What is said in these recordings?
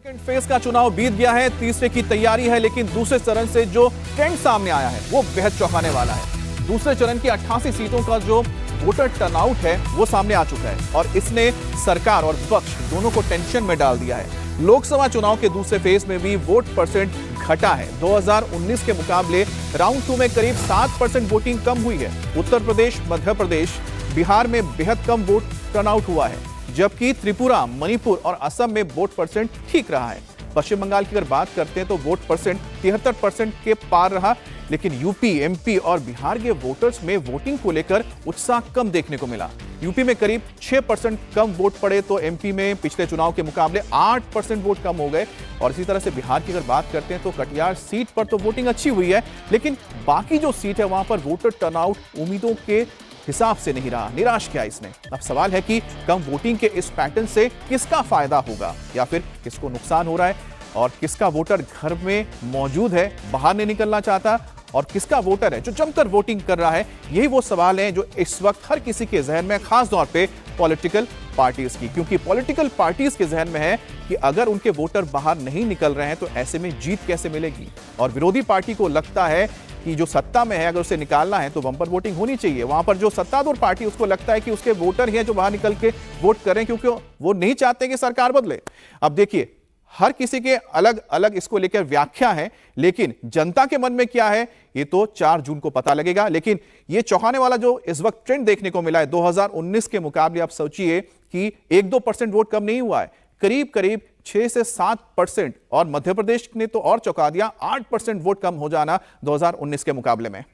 Second phase का चुनाव बीत गया है, तीसरे की तैयारी है, लेकिन दूसरे चरण से जो ट्रेंड सामने आया है वो बेहद चौंकाने वाला है। दूसरे चरण की 88 सीटों का जो वोटर टर्नआउट है वो सामने आ चुका है और इसने सरकार और विपक्ष दोनों को टेंशन में डाल दिया है। लोकसभा चुनाव के दूसरे फेज में भी वोट परसेंट घटा है। 2019 के मुकाबले राउंड 2 में करीब 7% वोटिंग कम हुई है। उत्तर प्रदेश, मध्य प्रदेश, बिहार में बेहद कम वोट टर्नआउट हुआ है, जबकि त्रिपुरा, मणिपुर और असम में वोट परसेंट ठीक रहा है। पश्चिम बंगाल की अगर बात करते हैं तो वोट परसेंट 73% के पार रहा, लेकिन यूपी, एमपी और बिहार के वोटर्स में वोटिंग को लेकर उत्साह कम देखने को मिला। यूपी में करीब 6% कम वोट पड़े तो एमपी में पिछले चुनाव के मुकाबले 8% वोट कम हो गए। और इसी तरह से बिहार की अगर बात करते हैं तो कटिहार सीट पर तो वोटिंग अच्छी हुई है, लेकिन बाकी जो सीट है वहां पर वोटर टर्नआउट उम्मीदों के हिसाब से नहीं रहा। निराश किया इसने। अब सवाल है कि कम वोटिंग के इस पैटर्न से किसका फायदा होगा या फिर किसको नुकसान हो रहा है, और किसका वोटर घर में मौजूद है, बाहर नहीं निकलना चाहता, और किसका वोटर है जो जमकर वोटिंग कर रहा है। यही वो सवाल हैं जो इस वक्त हर किसी के जहन में, खास तौर पे पॉलिटिकल पार्टीज की, क्योंकि पॉलिटिकल पार्टीज के जहन में है कि अगर उनके वोटर बाहर नहीं निकल रहे हैं तो ऐसे में जीत कैसे मिलेगी। और विरोधी पार्टी को लगता है कि जो सत्ता में है अगर उसे निकालना है तो बम्पर वोटिंग होनी चाहिए। वहां पर जो सत्तारूढ़ पार्टी, उसको लगता है कि उसके वोटर ही हैं जो बाहर निकल के वोट करें, क्योंकि वो नहीं चाहते कि सरकार बदले। अब देखिए, हर किसी के अलग अलग इसको लेकर व्याख्या है, लेकिन जनता के मन में क्या है ये तो 4 जून को पता लगेगा। लेकिन ये चौंकाने वाला जो इस वक्त ट्रेंड देखने को मिला है 2019 के मुकाबले, आप सोचिए कि 1-2% वोट कम नहीं हुआ है, करीब करीब 6 से 7%। और मध्य प्रदेश ने तो और चौंका दिया, 8% वोट कम हो जाना 2019 के मुकाबले में।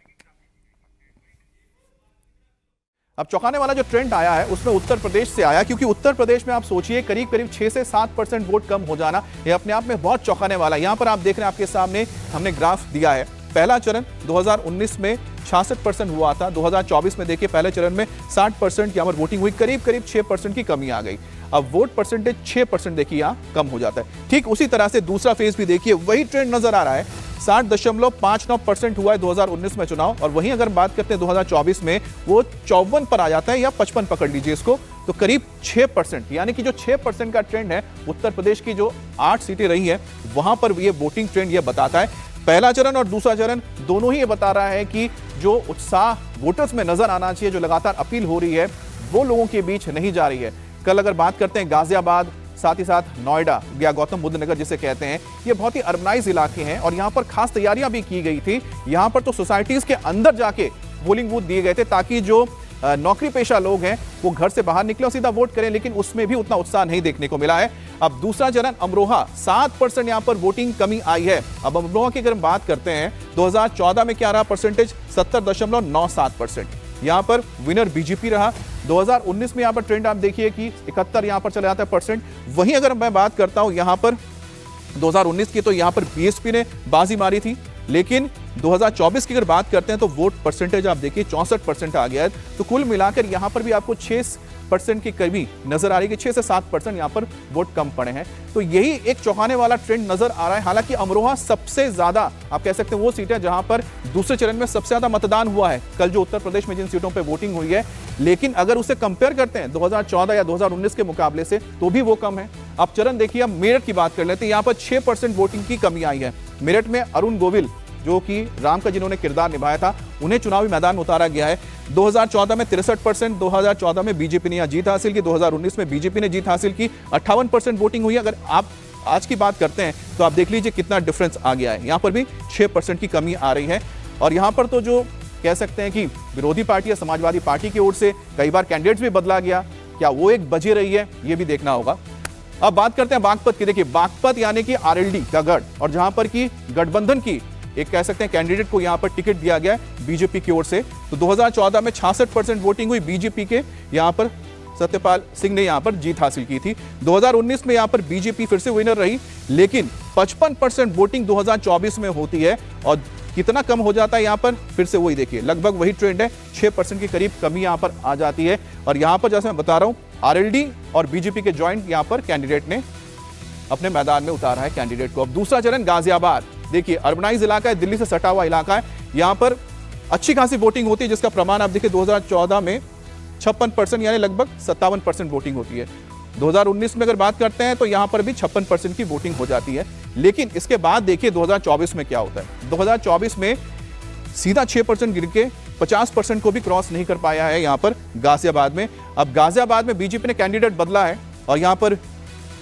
अब चौंकाने वाला जो ट्रेंड आया है उसमें उत्तर प्रदेश से आया, क्योंकि उत्तर प्रदेश में आप सोचिए करीब करीब 6 से 7% वोट कम हो जाना, ये अपने आप में बहुत चौंकाने वाला है। यहां पर आप देख रहे हैं, आपके सामने हमने ग्राफ दिया है। पहला चरण 2019 में 66% हुआ था, 2024 में देखिए पहले चरण में 60% यहां पर वोटिंग हुई, करीब करीब 6% की कमी आ गई। अब वोट परसेंटेज 6% देखिए यहां कम हो जाता है। ठीक उसी तरह से दूसरा फेज भी देखिए, वही ट्रेंड नजर आ रहा है। 60.59% हुआ है 2019 में चुनाव, और वहीं अगर बात करते हैं 2024 में वो 54 पर आ जाता है, या 55 पकड़ लीजिए इसको, तो करीब 6%, यानी कि जो 6% का ट्रेंड है उत्तर प्रदेश की जो 8 सीटें रही हैं वहां पर ये वोटिंग ट्रेंड ये बताता है। पहला चरण और दूसरा चरण दोनों ही ये बता रहा है कि जो उत्साह वोटर्स में नजर आना चाहिए, जो लगातार अपील हो रही है, वो लोगों के बीच नहीं जा रही है। कल अगर बात करते हैं गाजियाबाद, साथ ही साथ नोएडा या गौतम बुद्ध नगर जिसे कहते हैं, ये बहुत ही अर्बनाइज इलाके हैं और यहाँ पर खास तैयारियां भी की गई थी। यहाँ पर तो सोसाइटीज के अंदर जाके पोलिंग बूथ दिए गए थे ताकि जो नौकरी पेशा लोग हैं वो घर से बाहर निकले और सीधा वोट करें, लेकिन उसमें भी उतना उत्साह नहीं देखने को मिला है। अब दूसरा चरण अमरोहा, 7% यहाँ पर वोटिंग कमी आई है। अब अमरोहा की अगर हम बात करते हैं 2014 में क्या रहा परसेंटेज, 70.97%। यहाँ पर विनर बीजेपी रहा। 2019 में यहाँ पर ट्रेंड आप देखिए कि 71 यहाँ पर चला जाता है परसेंट। वहीं अगर मैं बात करता हूँ यहाँ पर 2019 की, तो यहाँ पर बीएसपी ने बाजी मारी थी, लेकिन 2024 की अगर बात करते हैं तो वोट परसेंटेज आप देखिए 64% आ गया है। तो कुल मिलाकर यहाँ पर भी आपको 6% की कमी नजर आ रही है कि 6 से 7% यहाँ पर वोट कम पड़े हैं। तो यही एक चौंकाने वाला ट्रेंड नजर आ रहा है। हालांकि अमरोहा सबसे ज्यादा आप कह सकते हैं वो सीट है जहां पर दूसरे चरण में सबसे ज्यादा मतदान हुआ है कल जो उत्तर प्रदेश में जिन सीटों पर वोटिंग हुई है, लेकिन अगर उसे कंपेयर करते हैं 2014 या 2019 के मुकाबले से तो भी वो कम है। अब चरण देखिए, अब मेरठ की बात कर लेते हैं। यहाँ पर 6% वोटिंग की कमी आई है। मेरठ में अरुण गोविल, जो कि राम का जिन्होंने किरदार निभाया था, उन्हें चुनावी मैदान में उतारा गया है। 2014 में 63%, 2014 में बीजेपी ने यहां जीत हासिल की, 2019 में बीजेपी ने जीत हासिल की, 58% वोटिंग हुई। अगर आप आज की बात करते हैं तो आप देख लीजिए कितना डिफरेंस आ गया है। यहां पर भी 6% की कमी आ रही है। और यहां पर तो जो कह सकते हैं कि विरोधी पार्टी या समाजवादी पार्टी की ओर से कई बार कैंडिडेट्स भी बदला गया, क्या वो एक बची रही है, ये भी देखना होगा। अब बात करते हैं बागपत की। देखिए, बागपत यानी कि आरएलडी का गढ़, और जहां पर की गठबंधन की एक कह सकते हैं कैंडिडेट को यहां पर टिकट दिया गया है बीजेपी की ओर से। तो 2014 में 66% वोटिंग हुई बीजेपी के, यहां पर सत्यपाल सिंह ने यहां पर जीत हासिल की थी। 2019 में यहां पर बीजेपी फिर से विनर रही, लेकिन 55% वोटिंग 2024 में होती है। और कितना कम हो जाता है यहां पर, फिर से वही देखिए, लगभग वही ट्रेंड है, 6% के करीब कमी यहां पर आ जाती है। और यहां पर जैसे मैं बता रहा हूं, आरएलडी और बीजेपी के ज्वाइंट यहां पर कैंडिडेट ने अपने मैदान में उतारा है कैंडिडेट को। अब दूसरा चरण गाजियाबाद, देखिए अर्बनाइज इलाका है, दिल्ली से सटा हुआ इलाका है। यहां पर अच्छी खासी वोटिंग होती है, जिसका प्रमाण आप देखिए 2014 में 56% यानी लगभग 57% वोटिंग होती है। 2019 में अगर बात करते हैं तो यहां पर भी 56% की वोटिंग हो जाती है। लेकिन इसके बाद देखिए 2024 में क्या होता है। 2024 में सीधा 6% गिर के 50% को भी क्रॉस नहीं कर पाया है यहां पर गाजियाबाद में। अब गाजियाबाद में बीजेपी ने कैंडिडेट बदला है और यहां पर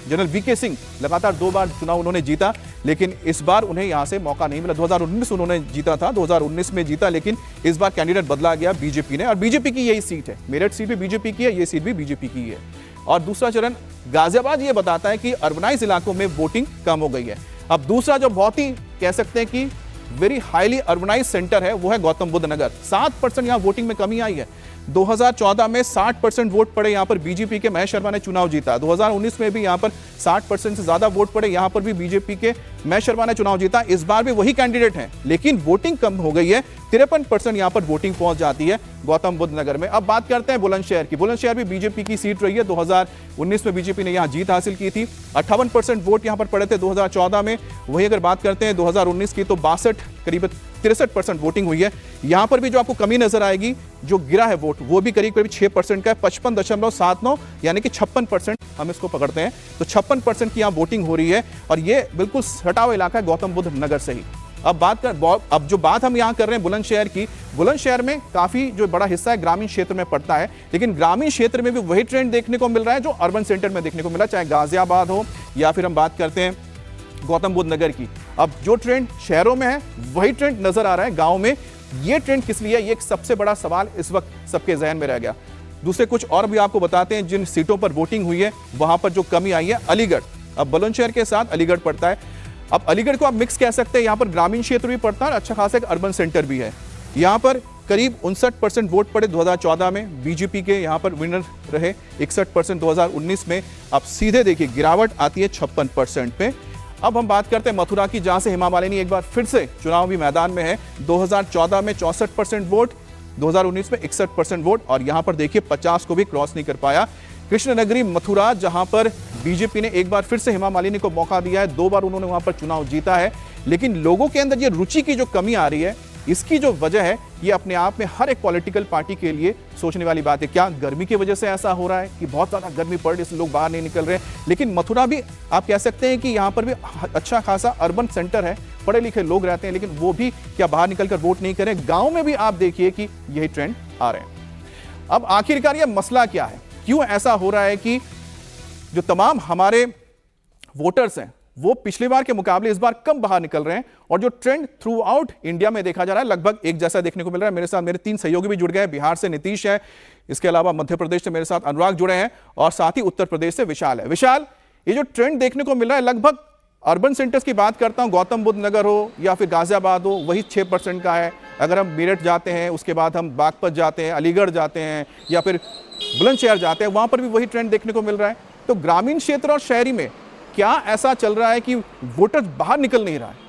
जनरल वीके सिंह लगातार 2 बार चुनाव उन्होंने जीता, लेकिन इस बार उन्हें यहां से मौका नहीं मिला। 2019 उन्होंने जीता था, 2019 में जीता, लेकिन इस बार कैंडिडेट बदला गया बीजेपी ने और बीजेपी की यही सीट है। मेरठ सीट भी बीजेपी की है, ये सीट भी बीजेपी की है। और दूसरा चरण गाजियाबाद ये बताता है कि अर्बनाइज इलाकों में वोटिंग कम हो गई है। अब दूसरा जो बहुत ही कह सकते हैं कि वेरी हाईली अर्बनाइज सेंटर है वो है गौतम बुद्ध नगर। 7% यहां वोटिंग में कमी आई है। 2014 में 60% वोट पड़े यहां पर बीजेपी के महेश शर्मा ने चुनाव जीता। 2019 में भी यहां पर 60% से ज्यादा वोट पड़े, यहां पर भी बीजेपी के महेश शर्मा ने चुनाव जीता। इस बार भी वही कैंडिडेट हैं, लेकिन वोटिंग कम हो गई है। 53% यहां पर वोटिंग पहुंच जाती है गौतम बुद्ध नगर में। अब बात करते हैं बुलंदशहर की। बुलंदशहर भी बीजेपी की सीट रही है। 2019 में बीजेपी ने यहां जीत हासिल की थी। 58% वोट यहां पर पड़े थे 2014 में। वही अगर बात करते हैं 2019 की तो 62 करीब 63% वोटिंग हुई है। यहां पर भी जो आपको कमी नजर आएगी, जो गिरा है वोट, वो भी करीब 6% का है। 55.79 यानी कि 56% हम इसको पकड़ते हैं तो 56% की यहां वोटिंग हो रही है और ये बिल्कुल सटा हुआ इलाका है गौतम बुद्ध नगर से ही। अब जो बात हम यहां कर रहे हैं बुलंदशहर की, बुलंदशहर में काफी जो बड़ा हिस्सा है ग्रामीण क्षेत्र में पड़ता है, लेकिन ग्रामीण क्षेत्र में भी वही ट्रेंड देखने को मिल रहा है जो अर्बन सेंटर में देखने को मिला, चाहे गाजियाबाद हो या फिर हम बात करते हैं गौतम बुद्ध नगर की। अब जो ट्रेंड शहरों में है वही ट्रेंड नजर आ रहा है गांव में। ये ट्रेंड किस लिए, ये एक सबसे बड़ा सवाल इस वक्त सबके जहन में रह गया। दूसरे कुछ और भी आपको बताते हैं जिन सीटों पर वोटिंग हुई है वहां पर जो कमी आई है। अलीगढ़, अब बुलंदशहर के साथ अलीगढ़ पड़ता है। अब अलीगढ़ को आप मिक्स कह सकते हैं, यहां पर ग्रामीण क्षेत्र भी पड़ता है, अच्छा खासा एक अर्बन सेंटर भी है। यहां पर करीब 59% वोट पड़े 2014 में, बीजेपी के यहां पर विनर रहे 61% 2019 में। अब सीधे देखिए गिरावट आती है 56% पे। अब हम बात करते हैं मथुरा की, जहां से हेमा मालिनी एक बार फिर से चुनावी मैदान में है। 2014 में 64% वोट, 2019 में 61% वोट और यहां पर देखिए 50 को भी क्रॉस नहीं कर पाया। कृष्णनगरी मथुरा, जहां पर बीजेपी ने एक बार फिर से हेमा मालिनी को मौका दिया है, 2 बार उन्होंने वहां पर चुनाव जीता है, लेकिन लोगों के अंदर ये रुचि की जो कमी आ रही है, इसकी जो वजह है ये अपने आप में हर एक पॉलिटिकल पार्टी के लिए सोचने वाली बात है। क्या गर्मी की वजह से ऐसा हो रहा है कि बहुत ज्यादा गर्मी पड़ रही है इसलिए लोग बाहर नहीं निकल रहे? लेकिन मथुरा भी आप कह सकते हैं कि यहाँ पर भी अच्छा खासा अर्बन सेंटर है, पढ़े लिखे लोग रहते हैं, लेकिन वो भी क्या बाहर निकलकर वोट नहीं करें? गांव में भी आप देखिए कि यही ट्रेंड आ रहे हैं। अब आखिरकार यह मसला क्या है, क्यों ऐसा हो रहा है कि जो तमाम हमारे वोटर्स हैं वो पिछली बार के मुकाबले इस बार कम बाहर निकल रहे हैं और जो ट्रेंड थ्रू आउट इंडिया में देखा जा रहा है लगभग एक जैसा देखने को मिल रहा है। मेरे साथ मेरे 3 सहयोगी भी जुड़ गए हैं। बिहार से नीतीश है, इसके अलावा मध्य प्रदेश से मेरे साथ अनुराग जुड़े हैं और साथ ही उत्तर प्रदेश से विशाल है। विशाल, ये जो ट्रेंड देखने को मिल रहा है लगभग अर्बन सेंटर्स की बात करता हूं, गौतम बुद्ध नगर हो या फिर गाजियाबाद हो, वही 6% का है। अगर हम मेरठ जाते हैं, उसके बाद हम बागपत जाते हैं, अलीगढ़ जाते हैं या फिर बुलंदशहर जाते हैं, वहां पर भी वही ट्रेंड देखने को मिल रहा है। तो ग्रामीण क्षेत्र और शहरी में क्या ऐसा चल रहा है कि वोटर्स बाहर निकल नहीं रहा है?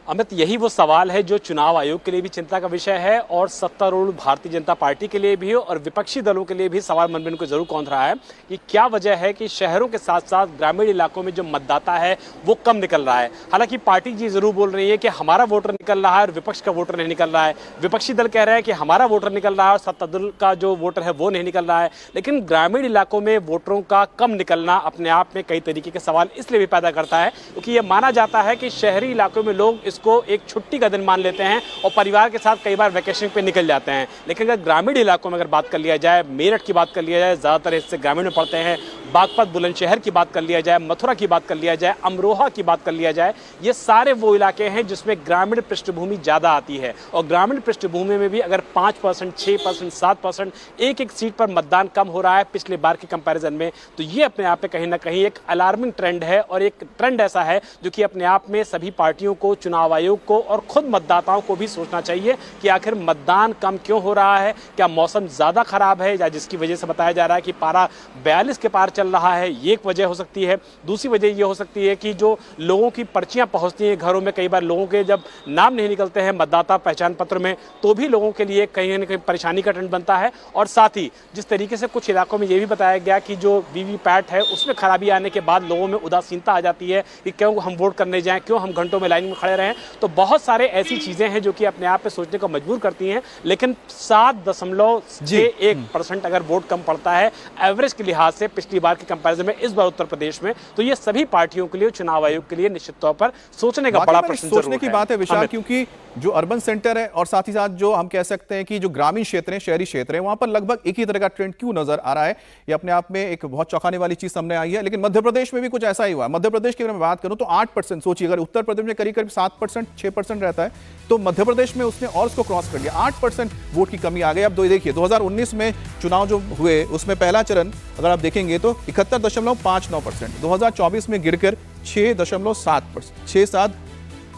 अमित, यही वो सवाल है जो चुनाव आयोग के लिए भी चिंता का विषय है और सत्तारूढ़ भारतीय जनता पार्टी के लिए भी और विपक्षी दलों के लिए भी सवाल मन में को जरूर कौंध रहा है कि क्या वजह है कि शहरों के साथ साथ ग्रामीण इलाकों में जो मतदाता है वो कम निकल रहा है। हालांकि पार्टी जी जरूर बोल रही है कि हमारा वोटर निकल रहा है और विपक्ष का वोटर नहीं निकल रहा है। विपक्षी दल कह रहे हैं कि हमारा वोटर निकल रहा है और सत्ता दल का जो वोटर है वो नहीं निकल रहा है। लेकिन ग्रामीण इलाकों में वोटरों का कम निकलना अपने आप में कई तरीके के सवाल इसलिए भी पैदा करता है क्योंकि ये माना जाता है कि शहरी इलाकों में लोग इसको एक छुट्टी का दिन मान लेते हैं और परिवार के साथ कई बार वैकेशन पे निकल जाते हैं। लेकिन अगर ग्रामीण इलाकों में अगर बात कर लिया जाए, मेरठ की बात कर लिया जाए, ज़्यादातर हिस्से ग्रामीण में पड़ते हैं, बागपत बुलंदशहर की बात कर लिया जाए, मथुरा की बात कर लिया जाए, अमरोहा की बात कर लिया जाए, ये सारे वो इलाके हैं जिसमें ग्रामीण पृष्ठभूमि ज़्यादा आती है। और ग्रामीण पृष्ठभूमि में भी अगर 5%, 6%, 7% एक सीट पर मतदान कम हो रहा है पिछले बार के कंपैरिजन में, तो ये अपने आप में कहीं ना कहीं एक अलार्मिंग ट्रेंड है और एक ट्रेंड ऐसा है जो कि अपने आप में सभी पार्टियों को, चुनाव आयोग को और खुद मतदाताओं को भी सोचना चाहिए कि आखिर मतदान कम क्यों हो रहा है। क्या मौसम ज़्यादा खराब है या जिसकी वजह से बताया जा रहा है कि पारा 42 के पार चल रहा है, ये एक वजह हो सकती है। दूसरी वजह ये हो सकती है कि जो लोगों की पर्चियां पहुंचती हैं घरों में, कई बार लोगों के जब नाम नहीं निकलते हैं मतदाता पहचान पत्र में तो भी लोगों के लिए कहीं ना कहीं परेशानी का ट्रेंड बनता है। और साथ ही जिस तरीके से कुछ इलाकों में ये भी बताया गया कि जो वीवीपैट है उसमें खराबी आने के बाद लोगों में उदासीनता आ जाती है कि क्यों हम वोट करने जाएं, क्यों हम घंटों में लाइन में खड़े रहें। तो बहुत सारे ऐसी चीजें हैं जो कि अपने आप में सोचने को मजबूर करती हैं। लेकिन 7.61% अगर वोट कम पड़ता है एवरेज के लिहाज से पिछली बार के कंपैरिजन में इस बार उत्तर प्रदेश में, तो ये सभी पार्टियों के लिए, चुनाव आयोग के लिए निश्चित तौर पर सोचने का बड़ा प्रश्न सोचने की बात है विशाल, क्योंकि जो अर्बन सेंटर है और साथ ही साथ जो हम कह सकते हैं कि जो ग्रामीण क्षेत्र है, शहरी क्षेत्र है, वहां पर लगभग एक ही तरह का ट्रेंड क्यों नजर आ रहा है, ये अपने आप में एक बहुत चौंकाने वाली चीज सामने आई है। लेकिन मध्य प्रदेश में भी कुछ ऐसा ही हुआ है। मध्य प्रदेश की अगर मैं बात करूं तो 8%, सोचिए अगर उत्तर प्रदेश में करीब करीब 7%, 6% रहता है, तो मध्य प्रदेश में उसने और उसको क्रॉस कर लिया, 8% वोट की कमी आ गई। अब देखिए 2019 में चुनाव जो हुए उसमें पहला चरण अगर आप देखेंगे तो 71.59%, 2024 में गिरकर 6.7%,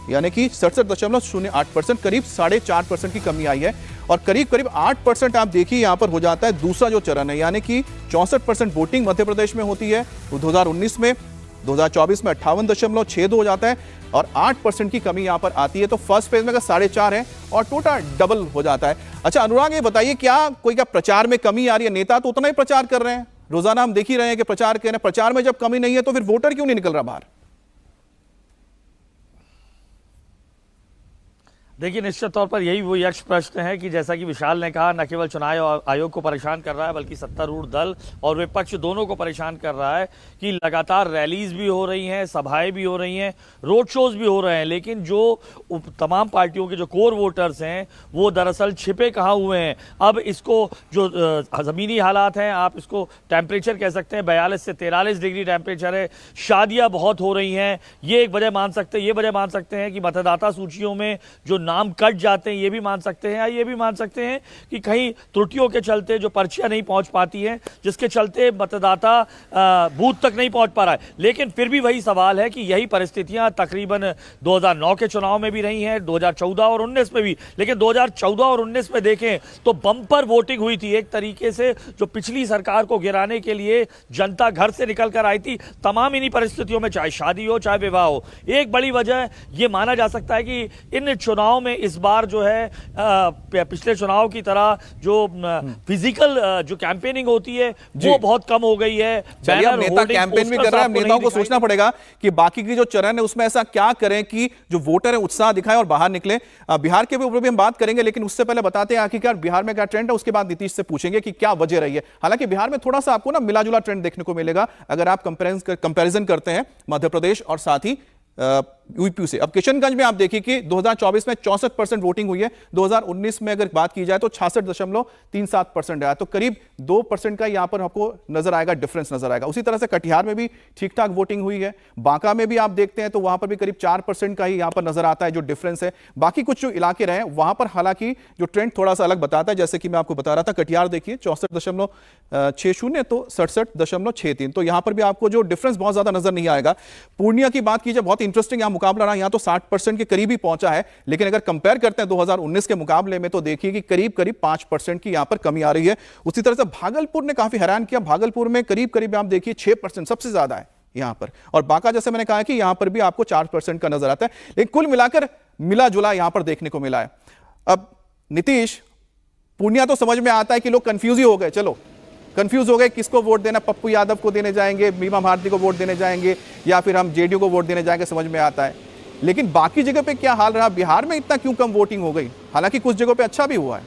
यानी कि 67.08%, करीब 4.5% की कमी आई है। और करीब करीब 8% आप देखिए यहां पर हो जाता है दूसरा जो चरण है, यानी कि 64% वोटिंग मध्य प्रदेश में होती है 2019 में, 2024 में 58.62 हो जाता है और 8% की कमी यहां पर आती है। तो फर्स्ट फेज में अगर 4.5 है और टोटल डबल हो जाता है। अच्छा अनुराग, ये बताइए क्या प्रचार में कमी आ रही है? नेता तो उतना ही प्रचार कर रहे हैं, रोजाना हम देख ही रहे हैं कि प्रचार कर रहे हैं, प्रचार में जब कमी नहीं है तो फिर वोटर क्यों नहीं निकल रहा बाहर? देखिए, निश्चित तौर पर यही वो यक्ष प्रश्न है कि जैसा कि विशाल ने कहा, न केवल चुनाव आयोग को परेशान कर रहा है बल्कि सत्तारूढ़ दल और विपक्ष दोनों को परेशान कर रहा है कि लगातार रैलीज भी हो रही हैं, सभाएं भी हो रही हैं, रोड शोज भी हो रहे हैं, लेकिन जो तमाम पार्टियों के जो कोर वोटर्स हैं वो दरअसल छिपे कहाँ हुए हैं। अब इसको जो ज़मीनी हालात हैं, आप इसको टेम्परेचर कह सकते हैं, 42 से 43 डिग्री टेम्परेचर है, शादियाँ बहुत हो रही हैं, ये एक वजह मान सकते हैं। ये वजह मान सकते हैं कि मतदाता सूचियों में जो नाम कट जाते हैं, ये भी मान सकते हैं। ये भी मान सकते हैं कि कहीं त्रुटियों के चलते जो पर्चियां नहीं पहुंच पाती हैं, जिसके चलते मतदाता बूथ तक नहीं पहुंच पा रहा है। लेकिन फिर भी वही सवाल है कि यही परिस्थितियां तकरीबन 2009 के चुनाव में भी रही हैं, 2014 और 19 में भी। लेकिन 2014 और 19 में देखें तो बंपर वोटिंग हुई थी, एक तरीके से जो पिछली सरकार को गिराने के लिए जनता घर से निकल कर आई थी, तमाम इन्हीं परिस्थितियों में, चाहे शादी हो चाहे विवाह हो। एक बड़ी वजह यह माना जा सकता है कि इन चुनाव में इस बार जो है पिछले चुनाव की तरह जो फिजिकल जो कैंपेनिंग होती है वो बहुत कम हो गई है। चलिए नेता कैंपेन भी कर रहे हैं, नेताओं को सोचना पड़ेगा कि बाकी की जो चरण है उसमें ऐसा क्या करें कि जो वोटर है उत्साह दिखाए और बाहर निकले। बिहार के ऊपर भी हम बात करेंगे, लेकिन उससे पहले बताते हैं आखिरकार बिहार में क्या ट्रेंड है, उसके बाद नीतीश से पूछेंगे कि क्या वजह रही है। हालांकि बिहार में थोड़ा सा आपको ना मिला जुला ट्रेंड देखने को मिलेगा अगर आप कंपैरिजन करते हैं मध्य प्रदेश और साथ ही यूपी से। अब किशनगंज में आप देखिए कि 2024 में 64% वोटिंग हुई है, 2019 में अगर बात की जाए तो 66.37% आया, तो करीब 2% का यहां पर आपको नजर आएगा, डिफरेंस नजर आएगा। उसी तरह से कटिहार में भी ठीक ठाक वोटिंग हुई है, बांका में भी आप देखते हैं तो वहां पर भी करीब 4% का ही यहां पर नजर आता है जो डिफरेंस है। बाकी कुछ जो इलाके रहे वहां पर हालांकि जो ट्रेंड थोड़ा सा अलग बताता है, जैसे कि मैं आपको बता रहा था कटिहार देखिए 64.60 तो 67.63, तो यहां पर भी आपको जो डिफरेंस बहुत ज्यादा नजर नहीं आएगा। पूर्णिया की बात कीजिए, बहुत इंटरेस्टिंग यहां मुकाबला रहा, यहां तो 60% के करीब ही पहुंचा है, लेकिन अगर कंपेयर करते हैं 2019 के मुकाबले में तो देखिए कि करीब करीब 5% की यहां पर कमी आ रही है। उसी तरह से भागलपुर ने काफी हैरान किया, भागलपुर में करीब करीब आप देखिए 6% सबसे ज्यादा है यहां पर, और बांका जैसे मैंने कहा कि यहां पर भी आपको 4% का नजर आता है, लेकिन कुल मिलाकर मिला जुला यहां पर देखने को मिला है। अब नीतीश, पूर्णिया तो समझ में आता है कि लोग कंफ्यूज ही हो गए, चलो कंफ्यूज हो गए किसको वोट देना, पप्पू यादव को देने जाएंगे, मीमा भारती को वोट देने जाएंगे या फिर हम जेडीयू को वोट देने जाएंगे, समझ में आता है। लेकिन बाकी जगह पे क्या हाल रहा, बिहार में इतना क्यों कम वोटिंग हो गई? हालांकि कुछ जगहों पे अच्छा भी हुआ है।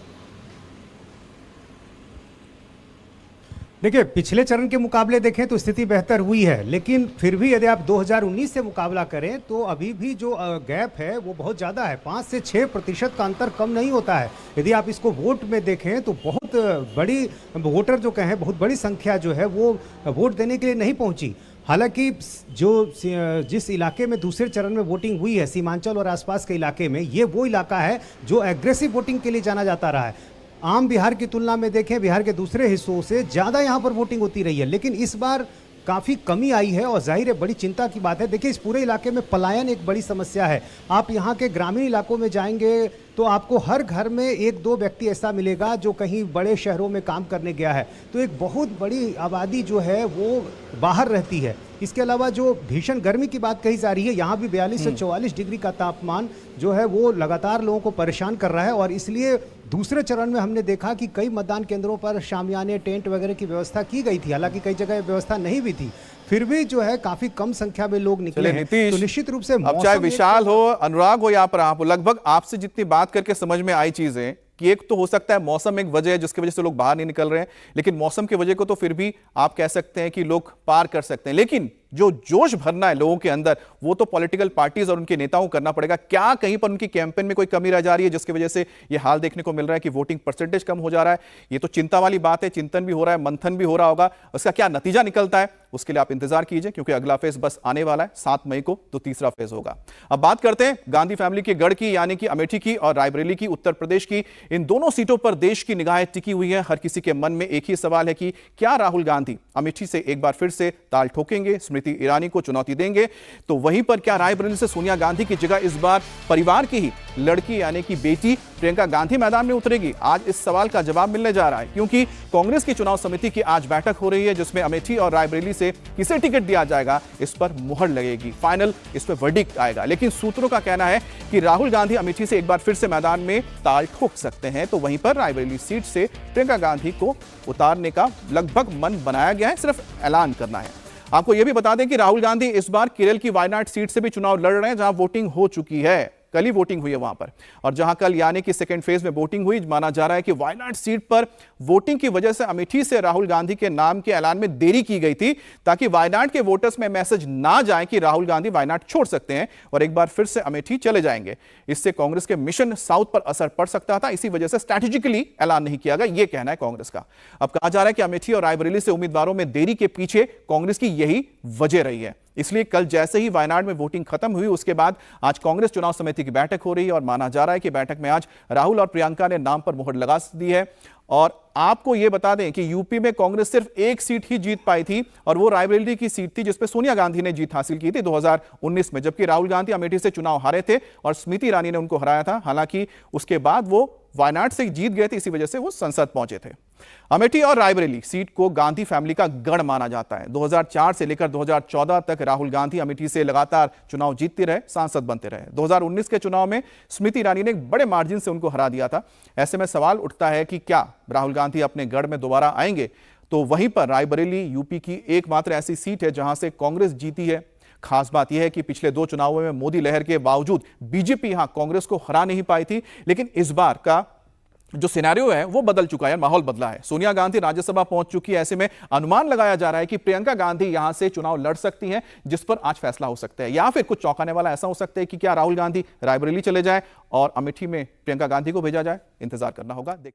देखिए, पिछले चरण के मुकाबले देखें तो स्थिति बेहतर हुई है, लेकिन फिर भी यदि आप 2019 से मुकाबला करें तो अभी भी जो गैप है वो बहुत ज़्यादा है, 5 से 6% का अंतर कम नहीं होता है। यदि आप इसको वोट में देखें तो बहुत बड़ी वोटर जो कहें, बहुत बड़ी संख्या जो है वो वोट देने के लिए नहीं पहुंची। हालांकि जिस इलाके में दूसरे चरण में वोटिंग हुई है, सीमांचल और आसपास के इलाके में, ये वो इलाका है जो एग्रेसिव वोटिंग के लिए जाना जाता रहा है। आम बिहार की तुलना में देखें, बिहार के दूसरे हिस्सों से ज़्यादा यहाँ पर वोटिंग होती रही है, लेकिन इस बार काफ़ी कमी आई है और जाहिर है बड़ी चिंता की बात है। देखिए, इस पूरे इलाके में पलायन एक बड़ी समस्या है। आप यहाँ के ग्रामीण इलाकों में जाएंगे तो आपको हर घर में 1-2 व्यक्ति ऐसा मिलेगा जो कहीं बड़े शहरों में काम करने गया है, तो एक बहुत बड़ी आबादी जो है वो बाहर रहती है। इसके अलावा जो भीषण गर्मी की बात कही जा रही है, यहाँ भी 42 से 44 डिग्री का तापमान जो है वो लगातार लोगों को परेशान कर रहा है, और इसलिए दूसरे चरण में हमने देखा कि कई मतदान केंद्रों पर शामियाने, टेंट वगैरह की व्यवस्था की गई थी, हालांकि कई जगह व्यवस्था नहीं भी थी। फिर भी जो है काफी कम संख्या में लोग निकले चलिए हैं। नीतीश, तो निश्चित रूप से अब चाहे मौसम एक- विशाल हो, अनुराग हो, यहाँ पर आप हो, लगभग आपसे जितनी बात करके समझ में आई चीजें कि एक तो हो सकता है मौसम एक वजह है जिसकी वजह से लोग बाहर नहीं निकल रहे हैं, लेकिन मौसम की वजह को तो फिर भी आप कह सकते हैं कि लोग पार कर सकते हैं, लेकिन जो जोश भरना है लोगों के अंदर वो तो पॉलिटिकल पार्टीज और उनके नेताओं को करना पड़ेगा। क्या कहीं पर उनकी कैंपेन में कोई कमी रह जा रही है जिसकी वजह से ये हाल देखने को मिल रहा है कि वोटिंग परसेंटेज कम हो जा रहा है? ये तो चिंता वाली बात है, चिंतन भी हो रहा है, मंथन भी हो रहा होगा। उसका क्या नतीजा निकलता है उसके लिए आप इंतजार कीजिए, क्योंकि अगला फेज बस आने वाला है 7 मई को, तो तीसरा फेज होगा। अब बात करते हैं गांधी फैमिली के गढ़ की, यानी कि अमेठी की और रायबरेली की, उत्तर प्रदेश की। इन दोनों सीटों पर देश की निगाहें टिकी हुई है। हर किसी के मन में एक ही सवाल है कि क्या राहुल गांधी अमेठी से एक बार फिर से ताल ठोकेंगे, स्मृति ईरानी को चुनौती देंगे? तो वहीं पर क्या रायबरेली से सोनिया गांधी की जगह इस बार परिवार की ही लड़की यानी कि बेटी प्रियंका गांधी मैदान में उतरेगी? आज इस सवाल का जवाब मिलने जा रहा है, क्योंकि कांग्रेस की चुनाव समिति की आज बैठक हो रही है जिसमें अमेठी और रायबरेली से किसे टिकट दिया जाएगा इस पर मुहर लगेगी, फाइनल इस पर वर्डिक्ट आएगा। लेकिन सूत्रों का कहना है कि राहुल गांधी अमेठी से एक बार फिर से मैदान में ताल ठोक सकते हैं, तो वहीं पर रायबरेली सीट से प्रियंका गांधी को उतारने का लगभग मन बनाया गया है, सिर्फ ऐलान करना है। आपको यह भी बता दें कि राहुल गांधी इस बार केरल की वायनाड सीट से भी चुनाव लड़ रहे हैं, जहां वोटिंग हो चुकी है, कल ही वोटिंग हुई है वहां पर, और जहां कल यानी कि सेकंड फेज में वोटिंग हुई, माना जा रहा है कि वायनाड सीट पर वोटिंग की वजह से अमेठी से राहुल गांधी के नाम के ऐलान में देरी की गई थी, ताकि वायनाड के वोटर्स में मैसेज ना जाए कि राहुल गांधी वायनाड छोड़ सकते हैं और एक बार फिर से अमेठी चले जाएंगे। इससे कांग्रेस के मिशन साउथ पर असर पड़ सकता था, इसी वजह से स्ट्रैटेजिकली ऐलान नहीं किया गया, यह कहना है कांग्रेस का। अब कहा जा रहा है कि अमेठी और रायबरेली से उम्मीदवारों में देरी के पीछे कांग्रेस की यही वजह रही है। इसलिए कल जैसे ही वायनाड में वोटिंग खत्म हुई उसके बाद आज कांग्रेस चुनाव समिति की बैठक हो रही है, और माना जा रहा है कि बैठक में आज राहुल और प्रियंका ने नाम पर मुहर लगा दी है। और आपको यह बता दें कि यूपी में कांग्रेस सिर्फ एक सीट ही जीत पाई थी, और वो रायबरेली की सीट थी जिसपे सोनिया गांधी ने जीत हासिल की थी 2019 में, जबकि राहुल गांधी अमेठी से चुनाव हारे थे और स्मृति ईरानी ने उनको हराया था। हालांकि उसके बाद वो वायनाड से जीत गए थे, इसी वजह से वो संसद पहुंचे थे। अमेठी और रायबरेली सीट को गांधी फैमिली का गढ़ माना जाता है। 2004 से लेकर 2014 तक राहुल गांधी अमेठी से लगातार चुनाव जीतते रहे, सांसद बनते रहे। 2019 के चुनाव में स्मृति ईरानी ने बड़े मार्जिन से उनको हरा दिया था। ऐसे में सवाल उठता है कि क्या राहुल गांधी अपने गढ़ में दोबारा आएंगे? तो वहीं पर रायबरेली यूपी की एकमात्र ऐसी सीट है जहां से कांग्रेस जीती है। खास बात यह है कि पिछले 2 चुनावों में मोदी लहर के बावजूद बीजेपी यहां कांग्रेस को हरा नहीं पाई थी, लेकिन इस बार का जो सिनेरियो है वो बदल चुका है, माहौल बदला है। सोनिया गांधी राज्यसभा पहुंच चुकी है, ऐसे में अनुमान लगाया जा रहा है कि प्रियंका गांधी यहां से चुनाव लड़ सकती हैं, जिस पर आज फैसला हो सकता है। या फिर कुछ चौंकाने वाला ऐसा हो सकता है कि क्या राहुल गांधी रायबरेली चले जाए और अमेठी में प्रियंका गांधी को भेजा जाए? इंतजार करना होगा।